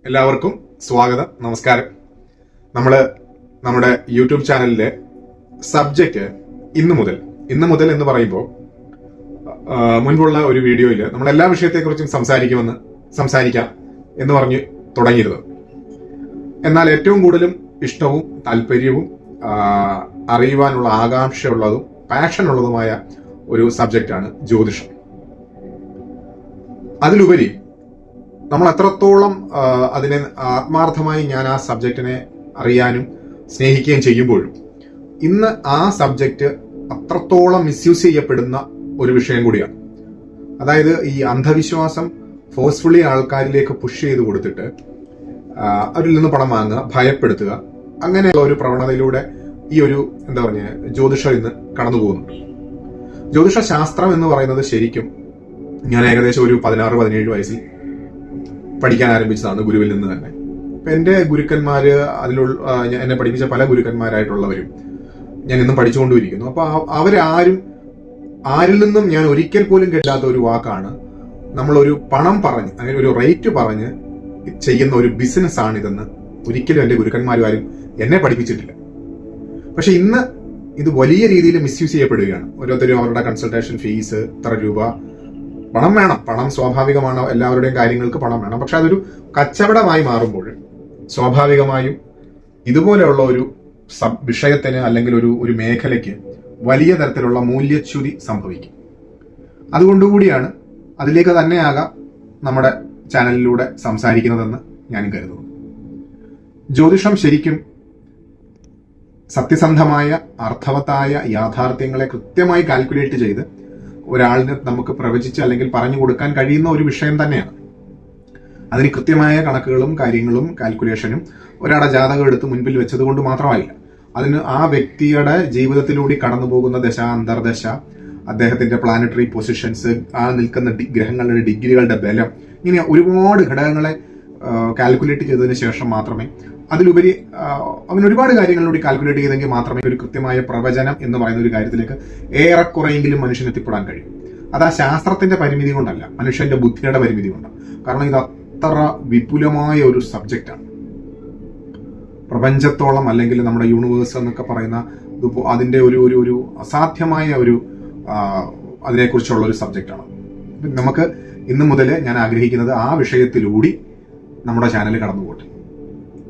എല്ലാവർക്കും സ്വാഗതം, നമസ്കാരം. നമ്മുടെ യൂട്യൂബ് ചാനലിലെ സബ്ജക്റ്റ് ഇന്ന് മുതൽ എന്ന് പറയുമ്പോൾ മുൻപുള്ള ഒരു വീഡിയോയിൽ നമ്മൾ എല്ലാ വിഷയത്തെക്കുറിച്ചും സംസാരിക്കാം എന്ന് പറഞ്ഞ് തുടങ്ങിയിരുന്നത്. എന്നാൽ ഏറ്റവും കൂടുതലും ഇഷ്ടവും താല്പര്യവും അറിയുവാനുള്ള ആകാംക്ഷയുള്ളതും പാഷനുള്ളതുമായ ഒരു സബ്ജക്റ്റാണ് ജ്യോതിഷം. അതിലുപരി നമ്മൾ എത്രത്തോളം അതിനെ ആത്മാർത്ഥമായി ഞാൻ ആ സബ്ജക്റ്റിനെ അറിയാനും സ്നേഹിക്കുകയും ചെയ്യുമ്പോഴും ഇന്ന് ആ സബ്ജക്റ്റ് അത്രത്തോളം മിസ്യൂസ് ചെയ്യപ്പെടുന്ന ഒരു വിഷയം കൂടിയാണ്. അതായത് ഈ അന്ധവിശ്വാസം ഫോഴ്സ്ഫുള്ളി ആൾക്കാരിലേക്ക് പുഷ് ചെയ്ത് കൊടുത്തിട്ട് അവരിൽ നിന്ന് പണം വാങ്ങുക, ഭയപ്പെടുത്തുക, അങ്ങനെയുള്ള ഒരു പ്രവണതയിലൂടെ ഈ ഒരു ജ്യോതിഷം ഇന്ന് കടന്നു പോകുന്നുണ്ട്. ജ്യോതിഷ ശാസ്ത്രം എന്ന് പറയുന്നത് ശരിക്കും ഞാൻ ഏകദേശം ഒരു 16-17 വയസ്സിൽ പഠിക്കാൻ ആരംഭിച്ചതാണ്, ഗുരുവിൽ നിന്ന് തന്നെ. ഇപ്പൊ എന്റെ ഗുരുക്കന്മാര് എന്നെ പഠിപ്പിച്ച പല ഗുരുക്കന്മാരായിട്ടുള്ളവരും ഞാൻ ഇന്നും പഠിച്ചുകൊണ്ടിരിക്കുന്നു. അപ്പൊ ആരിൽ നിന്നും ഞാൻ ഒരിക്കൽ പോലും കേൾക്കാത്ത ഒരു വാക്കാണ് നമ്മളൊരു പണം പറഞ്ഞ്, അങ്ങനെ ഒരു റേറ്റ് പറഞ്ഞ് ചെയ്യുന്ന ഒരു ബിസിനസ് ആണിതെന്ന് ഒരിക്കലും എന്റെ ഗുരുക്കന്മാരും ആരും എന്നെ പഠിപ്പിച്ചിട്ടില്ല. പക്ഷെ ഇന്ന് ഇത് വലിയ രീതിയിൽ മിസ്യൂസ് ചെയ്യപ്പെടുകയാണ്. ഓരോരുത്തരും അവരുടെ കൺസൾട്ടേഷൻ ഫീസ് ഇത്ര രൂപ, പണം വേണം, പണം സ്വാഭാവികമാണ്, എല്ലാവരുടെയും കാര്യങ്ങൾക്ക് പണം വേണം. പക്ഷെ അതൊരു കച്ചവടമായി മാറുമ്പോൾ സ്വാഭാവികമായും ഇതുപോലെയുള്ള ഒരു വിഷയത്തിന് അല്ലെങ്കിൽ ഒരു മേഖലയ്ക്ക് വലിയ തരത്തിലുള്ള മൂല്യച്യുതി സംഭവിക്കും. അതുകൊണ്ടുകൂടിയാണ് അതിലേക്ക് തന്നെയാകാം നമ്മുടെ ചാനലിലൂടെ സംസാരിക്കുന്നതെന്ന് ഞാൻ കരുതുന്നു. ജ്യോതിഷം ശരിക്കും സത്യസന്ധമായ അർത്ഥവത്തായ യാഥാർത്ഥ്യങ്ങളെ കൃത്യമായി കാൽക്കുലേറ്റ് ചെയ്ത് ഒരാളിന് നമുക്ക് പ്രവചിച്ച് അല്ലെങ്കിൽ പറഞ്ഞു കൊടുക്കാൻ കഴിയുന്ന ഒരു വിഷയം തന്നെയാണ്. അതിന് കൃത്യമായ കണക്കുകളും കാര്യങ്ങളും കാൽക്കുലേഷനും ഒരാളുടെ ജാതകം എടുത്ത് മുൻപിൽ വെച്ചത് കൊണ്ട് മാത്രമായില്ല. അതിന് ആ വ്യക്തിയുടെ ജീവിതത്തിലൂടെ കടന്നു പോകുന്ന ദശ, അന്തർദശ, അദ്ദേഹത്തിന്റെ പ്ലാനറ്ററി പൊസിഷൻസ്, ആ നിൽക്കുന്ന ഗ്രഹങ്ങളുടെ ഡിഗ്രികളുടെ ബലം, ഇങ്ങനെ ഒരുപാട് ഘടകങ്ങളെ കാൽക്കുലേറ്റ് ചെയ്തതിനു ശേഷം മാത്രമേ, അതിലുപരി അങ്ങനെ ഒരുപാട് കാര്യങ്ങളിലൂടെ കാൽക്കുലേറ്റ് ചെയ്തെങ്കിൽ മാത്രമേ ഒരു കൃത്യമായ പ്രവചനം എന്ന് പറയുന്ന ഒരു കാര്യത്തിലേക്ക് ഏറെക്കുറെയെങ്കിലും മനുഷ്യന് എത്തിപ്പെടാൻ കഴിയും. അത് ആ ശാസ്ത്രത്തിന്റെ പരിമിതി കൊണ്ടല്ല, മനുഷ്യന്റെ ബുദ്ധിയുടെ പരിമിതി കൊണ്ടാണ്. കാരണം ഇത് അത്ര വിപുലമായ ഒരു സബ്ജക്റ്റാണ്. പ്രപഞ്ചത്തോളം അല്ലെങ്കിൽ നമ്മുടെ യൂണിവേഴ്സ് എന്നൊക്കെ പറയുന്ന അതിന്റെ ഒരു അസാധ്യമായ ഒരു അതിനെക്കുറിച്ചുള്ള ഒരു സബ്ജക്റ്റാണ്. നമുക്ക് ഇന്നു മുതൽ ഞാൻ ആഗ്രഹിക്കുന്നത് ആ വിഷയത്തിലൂടെ നമ്മുടെ ചാനൽ കടന്നു പോട്ടെ.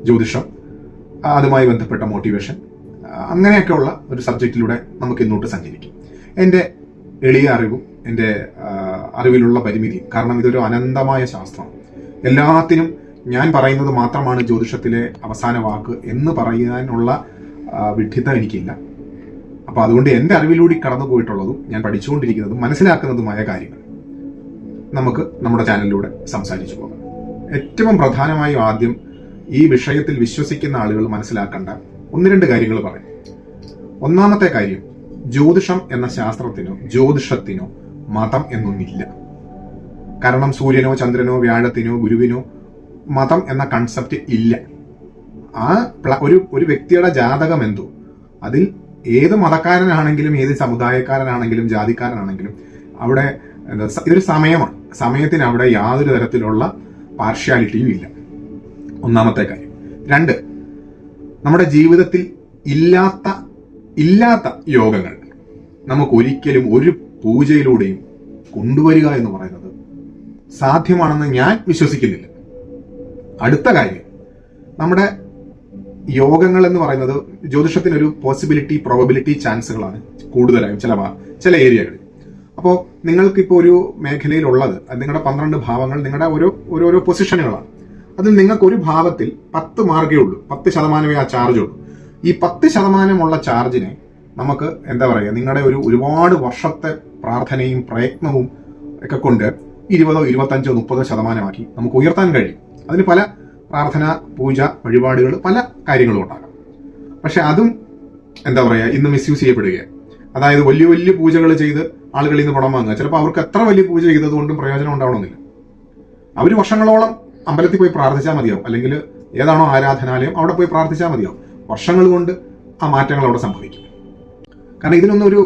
ജ്യോതിഷം, അതുമായി ബന്ധപ്പെട്ട മോട്ടിവേഷൻ, അങ്ങനെയൊക്കെയുള്ള ഒരു സബ്ജക്റ്റിലൂടെ നമുക്ക് ഇന്നോട്ട് സഞ്ചരിക്കും. എൻ്റെ എളിയ അറിവും എൻ്റെ അറിവിലുള്ള പരിമിതിയും, കാരണം ഇതൊരു അനന്തമായ ശാസ്ത്രമാണ്. എല്ലാത്തിനും ഞാൻ പറയുന്നത് മാത്രമാണ് ജ്യോതിഷത്തിലെ അവസാന വാക്ക് എന്ന് പറയാനുള്ള വിഡ്ഢിത്തം എനിക്കില്ല. അപ്പൊ അതുകൊണ്ട് എൻ്റെ അറിവിലൂടെ കടന്നു പോയിട്ടുള്ളതും ഞാൻ പഠിച്ചുകൊണ്ടിരിക്കുന്നതും മനസ്സിലാക്കുന്നതുമായ കാര്യങ്ങൾ നമുക്ക് നമ്മുടെ ചാനലിലൂടെ സംസാരിച്ചു പോകാം. ഏറ്റവും പ്രധാനമായും ആദ്യം ഈ വിഷയത്തിൽ വിശ്വസിക്കുന്ന ആളുകൾ മനസ്സിലാക്കേണ്ട 1-2 കാര്യങ്ങൾ പറയും. ഒന്നാമത്തെ കാര്യം, ജ്യോതിഷം എന്ന ശാസ്ത്രത്തിനോ ജ്യോതിഷത്തിനോ മതം എന്നൊന്നില്ല. കാരണം സൂര്യനോ ചന്ദ്രനോ വ്യാഴത്തിനോ ഗുരുവിനോ മതം എന്ന കൺസെപ്റ്റ് ഇല്ല. ആ ഒരു വ്യക്തിയുടെ ജാതകം എന്തോ, അതിൽ ഏത് മതക്കാരനാണെങ്കിലും ഏത് സമുദായക്കാരനാണെങ്കിലും ജാതിക്കാരനാണെങ്കിലും അവിടെ ഇതൊരു സമയമാണ്. സമയത്തിന് അവിടെ യാതൊരു തരത്തിലുള്ള പാർഷ്യാലിറ്റിയും ഇല്ല. ഒന്നാമത്തെ കാര്യം. 2, നമ്മുടെ ജീവിതത്തിൽ ഇല്ലാത്ത യോഗങ്ങൾ നമുക്ക് ഒരിക്കലും ഒരു പൂജയിലൂടെയും കൊണ്ടുവരിക എന്ന് പറയുന്നത് സാധ്യമാണെന്ന് ഞാൻ വിശ്വസിക്കുന്നില്ല. അടുത്ത കാര്യം, നമ്മുടെ യോഗങ്ങൾ എന്ന് പറയുന്നത് ജ്യോതിഷത്തിനൊരു പോസിബിലിറ്റി, പ്രോബബിലിറ്റി ചാൻസുകളാണ് കൂടുതലായും ചില ഏരിയകളിൽ. അപ്പോൾ നിങ്ങൾക്കിപ്പോൾ ഒരു മേഖലയിലുള്ളത് നിങ്ങളുടെ 12 ഭാവങ്ങൾ നിങ്ങളുടെ ഓരോ പൊസിഷനുകളാണ്. അതിൽ നിങ്ങൾക്ക് ഒരു ഭാവത്തിൽ 10 മാർക്കേ ഉള്ളൂ, 10% ആ ചാർജ് ഉള്ളൂ. ഈ 10% ചാർജിനെ നമുക്ക് നിങ്ങളുടെ ഒരുപാട് വർഷത്തെ പ്രാർത്ഥനയും പ്രയത്നവും ഒക്കെ കൊണ്ട് 20, 25, 30% നമുക്ക് ഉയർത്താൻ കഴിയും. അതിന് പല പ്രാർത്ഥന, പൂജ, വഴിപാടുകൾ, പല കാര്യങ്ങളും ഉണ്ടാകാം. പക്ഷെ അതും ഇന്ന് മിസ്യൂസ് ചെയ്യപ്പെടുകയാണ്. അതായത് വലിയ വലിയ പൂജകൾ ചെയ്ത് ആളുകളിൽ നിന്ന് പണം വാങ്ങുക. ചിലപ്പോൾ അവർക്ക് എത്ര വലിയ പൂജ ചെയ്തത് കൊണ്ടും പ്രയോജനം ഉണ്ടാവണമെന്നില്ല. അവർ വർഷങ്ങളോളം അമ്പലത്തിൽ പോയി പ്രാർത്ഥിച്ചാൽ മതിയാവും, അല്ലെങ്കിൽ ഏതാണോ ആരാധനാലയം അവിടെ പോയി പ്രാർത്ഥിച്ചാൽ മതിയാവും. വർഷങ്ങൾ കൊണ്ട് ആ മാറ്റങ്ങൾ അവിടെ സംഭവിക്കും. കാരണം ഇതിനൊന്നും ഒരു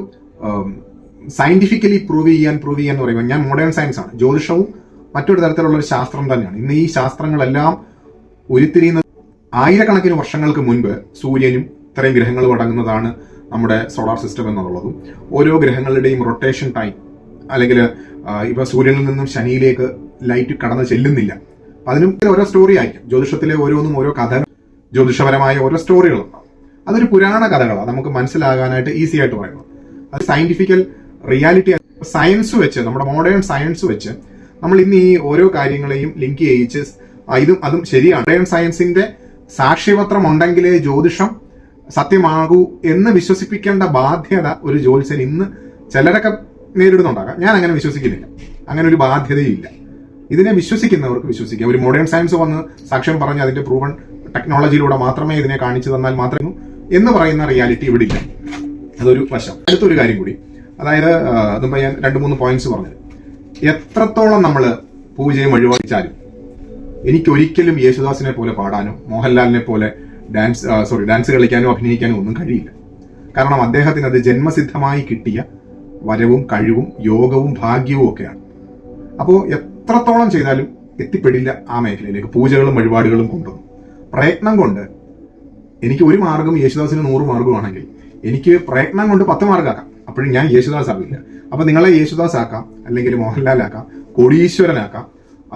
സയന്റിഫിക്കലി പ്രൂവ് ചെയ്യാൻ എന്ന് പറയുമ്പോൾ, ഞാൻ മോഡേൺ സയൻസ് ആണ്, ജ്യോതിഷവും മറ്റൊരു തരത്തിലുള്ള ഒരു ശാസ്ത്രം തന്നെയാണ്. ഇന്ന് ഈ ശാസ്ത്രങ്ങളെല്ലാം ഉരുത്തിരിയുന്ന ആയിരക്കണക്കിന് വർഷങ്ങൾക്ക് മുൻപ് സൂര്യനും ഇത്രയും ഗ്രഹങ്ങളും അടങ്ങുന്നതാണ് നമ്മുടെ സോളാർ സിസ്റ്റം എന്നുള്ളതും ഓരോ ഗ്രഹങ്ങളുടെയും റൊട്ടേഷൻ ടൈം അല്ലെങ്കിൽ ഇപ്പൊ സൂര്യനിൽ നിന്നും ശനിയിലേക്ക് ലൈറ്റ് കടന്ന് ചെല്ലുന്നില്ല. അതിനും ഓരോ സ്റ്റോറി ആയിരിക്കും. ജ്യോതിഷത്തിലെ ഓരോന്നും ഓരോ കഥ, ജ്യോതിഷപരമായ ഓരോ സ്റ്റോറികളുണ്ടാവും. അതൊരു പുരാണ കഥകളാണ്, നമുക്ക് മനസ്സിലാകാനായിട്ട് ഈസി ആയിട്ട് പറയുന്നത്. അത് സയന്റിഫിക്കൽ റിയാലിറ്റി സയൻസ് വെച്ച്, നമ്മുടെ മോഡേൺ സയൻസ് വെച്ച് നമ്മൾ ഇന്ന് ഈ ഓരോ കാര്യങ്ങളെയും ലിങ്ക് ചെയ്യിച്ച് അതും ശരിയാണ്. മോഡേൺ സയൻസിന്റെ സാക്ഷ്യപത്രം ഉണ്ടെങ്കിലേ ജ്യോതിഷം സത്യമാകൂ എന്ന് വിശ്വസിപ്പിക്കേണ്ട ബാധ്യത ഒരു ജ്യോത്സ്യൻ ഇന്ന് ചിലരൊക്കെ നേരിടുന്നുണ്ടാകാം. ഞാൻ അങ്ങനെ വിശ്വസിക്കുന്നില്ല. അങ്ങനെ ഒരു ബാധ്യതയില്ല. ഇതിനെ വിശ്വസിക്കുന്നവർക്ക് വിശ്വസിക്കാം. ഒരു മോഡേൺ സയൻസ് വന്ന് സാക്ഷ്യം പറഞ്ഞ് അതിന്റെ പ്രൂവൺ ടെക്നോളജിയിലൂടെ മാത്രമേ ഇതിനെ കാണിച്ചു തന്നാൽ മാത്രമേ എന്ന് പറയുന്ന റിയാലിറ്റി ഇവിടെ ഇല്ല. അതൊരു വശം. അടുത്തൊരു കാര്യം കൂടി, അതായത് അതിപ്പോ ഞാൻ 2-3 പോയിന്റ്സ് പറഞ്ഞത്. എത്രത്തോളം നമ്മൾ പൂജയും വഴിപാടിച്ചാലും എനിക്കൊരിക്കലും യേശുദാസിനെ പോലെ പാടാനോ മോഹൻലാലിനെ പോലെ ഡാൻസ് കളിക്കാനോ അഭിനയിക്കാനോ ഒന്നും കഴിയില്ല. കാരണം അദ്ദേഹത്തിന് അത് ജന്മസിദ്ധമായി കിട്ടിയ വരവും കഴിവും യോഗവും ഭാഗ്യവും ഒക്കെയാണ്. അപ്പോൾ എത്രത്തോളം ചെയ്താലും എത്തിപ്പെടില്ല ആ മേഖലയിലേക്ക്. പൂജകളും വഴിപാടുകളും കൊണ്ടുവന്നു പ്രയത്നം കൊണ്ട് എനിക്ക് ഒരു മാർഗം യേശുദാസിന് 100 മാർഗമാണെങ്കിൽ എനിക്ക് പ്രയത്നം കൊണ്ട് 10 മാർഗമാക്കാം. അപ്പോഴും ഞാൻ യേശുദാസ് ആവില്ല. അപ്പൊ നിങ്ങളെ യേശുദാസ് ആക്കാം, അല്ലെങ്കിൽ മോഹൻലാലാക്കാം, കോടീശ്വരനാക്കാം,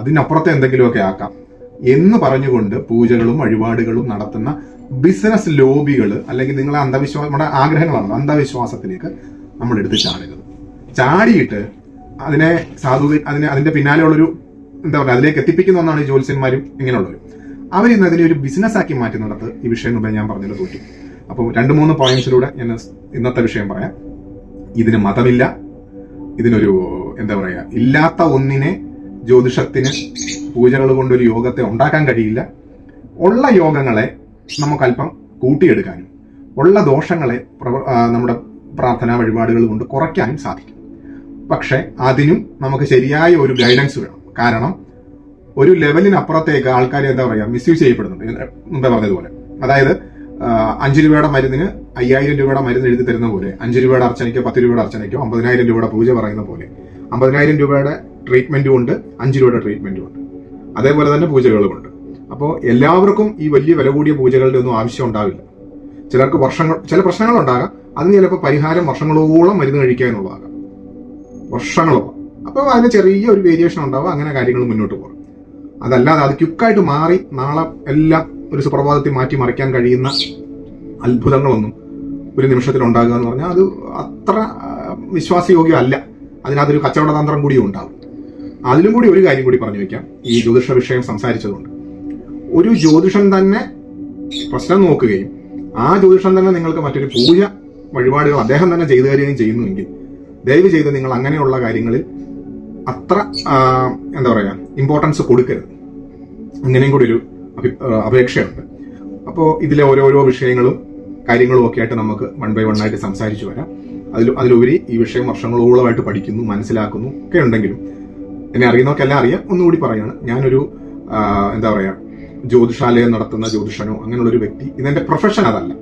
അതിനപ്പുറത്തെ എന്തെങ്കിലുമൊക്കെ ആക്കാം എന്ന് പറഞ്ഞുകൊണ്ട് പൂജകളും വഴിപാടുകളും നടത്തുന്ന ബിസിനസ് ലോബികൾ, അല്ലെങ്കിൽ നിങ്ങളെ നമ്മുടെ ആഗ്രഹങ്ങളാണ് അന്ധവിശ്വാസത്തിലേക്ക് നമ്മൾ എടുത്ത് ചാടുന്നത്. ചാടിയിട്ട് അതിനെ അതിന്റെ പിന്നാലെയുള്ളൊരു എന്താ പറയുക, അതിലേക്ക് എത്തിപ്പിക്കുന്ന ഒന്നാണ് ഈ ജ്യോത്സ്യന്മാരും ഇങ്ങനെയുള്ളവരും. അവരിന്ന് അതിനെ ഒരു ബിസിനസ് ആക്കി മാറ്റുന്നിടത്ത് ഈ വിഷയം മുമ്പേ ഞാൻ പറഞ്ഞത് തോറ്റി. അപ്പോൾ 2-3 പോയിന്റ്സിലൂടെ ഞാൻ ഇന്നത്തെ വിഷയം പറയാം. ഇതിന് മതമില്ല. ഇതിനൊരു എന്താ പറയാ, ഇല്ലാത്ത ഒന്നിനെ ജ്യോതിഷത്തിന് പൂജകൾ കൊണ്ടൊരു യോഗത്തെ ഉണ്ടാക്കാൻ കഴിയില്ല. ഉള്ള യോഗങ്ങളെ നമുക്കല്പം കൂട്ടിയെടുക്കാനും ഉള്ള ദോഷങ്ങളെ നമ്മുടെ പ്രാർത്ഥനാ വഴിപാടുകൾ കൊണ്ട് കുറയ്ക്കാനും സാധിക്കും. പക്ഷെ അതിനും നമുക്ക് ശരിയായ ഒരു ഗൈഡൻസ് വേണം. കാരണം ഒരു ലെവലിനപ്പുറത്തേക്ക് ആൾക്കാർ എന്താ പറയാ മിസ്യൂസ് ചെയ്യപ്പെടുന്നുണ്ട്. മുമ്പേ പറഞ്ഞതുപോലെ, അതായത് 5 രൂപയുടെ മരുന്നിന് 5000 രൂപയുടെ മരുന്ന് എഴുതി തരുന്ന പോലെ, 5 രൂപയുടെ അർച്ചനയ്ക്കോ 10 രൂപയുടെ അർച്ചനയ്ക്കോ 50,000 രൂപയുടെ പൂജ പറയുന്ന പോലെ 50,000 രൂപയുടെ ട്രീറ്റ്മെന്റും ഉണ്ട്, 5 രൂപയുടെ ട്രീറ്റ്മെന്റും ഉണ്ട്. അതേപോലെ തന്നെ പൂജകളുമുണ്ട്. അപ്പോൾ എല്ലാവർക്കും ഈ വലിയ വില കൂടിയ പൂജകളുടെ ഒന്നും ആവശ്യം ഉണ്ടാവില്ല. ചിലർക്ക് ചില പ്രശ്നങ്ങളുണ്ടാകാം. അതിന് ചിലപ്പോൾ പരിഹാരം വർഷങ്ങളോളം മരുന്ന് കഴിക്കുക എന്നുള്ളതാകാം, വർഷങ്ങളോളം. അപ്പോൾ അതിന് ചെറിയ ഒരു വേരിയേഷൻ ഉണ്ടാവും. അങ്ങനെ കാര്യങ്ങൾ മുന്നോട്ട് പോകും. അതല്ലാതെ അത് ക്വിക്കായിട്ട് മാറി നാളെ എല്ലാം ഒരു സുപ്രഭാതത്തിൽ മാറ്റി മറിക്കാൻ കഴിയുന്ന അത്ഭുതങ്ങളൊന്നും ഒരു നിമിഷത്തിൽ ഉണ്ടാകുക എന്ന് പറഞ്ഞാൽ അത് അത്ര വിശ്വാസയോഗ്യമല്ല. അതിനകത്തൊരു കച്ചവട തന്ത്രം കൂടി ഉണ്ടാവും. അതിലും കൂടി ഒരു കാര്യം കൂടി പറഞ്ഞു വെക്കാം. ഈ ജ്യോതിഷ വിഷയം സംസാരിച്ചതുകൊണ്ട് ഒരു ജ്യോതിഷൻ തന്നെ പ്രശ്നം നോക്കുകയും ആ ജ്യോതിഷം തന്നെ നിങ്ങൾക്ക് മറ്റൊരു പൂജ വഴിപാടുകൾ അദ്ദേഹം തന്നെ ചെയ്തു തരികയും ചെയ്യുന്നുവെങ്കിൽ ദയവ് ചെയ്ത് നിങ്ങൾ അങ്ങനെയുള്ള കാര്യങ്ങളിൽ അത്ര എന്താ പറയാ ഇമ്പോർട്ടൻസ് കൊടുക്കരുത്. അങ്ങനെയും കൂടി ഒരു അപേക്ഷയുണ്ട്. അപ്പോൾ ഇതിലെ ഓരോരോ വിഷയങ്ങളും കാര്യങ്ങളും ഒക്കെ ആയിട്ട് നമുക്ക് 1 by 1 ആയിട്ട് സംസാരിച്ചു വരാം. അതിലുപരി ഈ വിഷയം വർഷങ്ങളോളമായിട്ട് പഠിക്കുന്നു, മനസ്സിലാക്കുന്നു ഒക്കെ ഉണ്ടെങ്കിലും എന്നെ അറിയുന്നവർക്കെല്ലാം അറിയാം. ഒന്നുകൂടി പറയാണ്, ഞാനൊരു എന്താ പറയാ ജ്യോതിഷാലയം നടത്തുന്ന ജ്യോതിഷനോ അങ്ങനെയുള്ള ഒരു വ്യക്തി, ഇതെന്റെ പ്രൊഫഷൻ അതല്ല.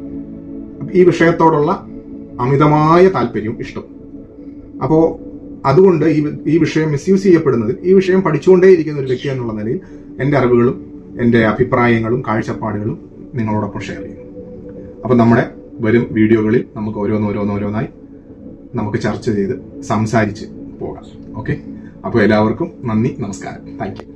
ഈ വിഷയത്തോടുള്ള അമിതമായ താല്പര്യവും ഇഷ്ടം. അപ്പോ അതുകൊണ്ട് ഈ വിഷയം മിസ്യൂസ് ചെയ്യപ്പെടുന്നതിൽ ഈ വിഷയം പഠിച്ചുകൊണ്ടേയിരിക്കുന്ന ഒരു വ്യക്തി എന്നുള്ള നിലയിൽ എന്റെ അറിവുകളും എന്റെ അഭിപ്രായങ്ങളും കാഴ്ചപ്പാടുകളും നിങ്ങളോടൊപ്പം ഷെയർ ചെയ്യുന്നു. അപ്പൊ നമ്മുടെ വരും വീഡിയോകളിൽ നമുക്ക് ഓരോന്നായി നമുക്ക് ചർച്ച ചെയ്ത് സംസാരിച്ച് പോകാം. ഓക്കെ, അപ്പോൾ എല്ലാവർക്കും നന്ദി, നമസ്കാരം, താങ്ക് യു.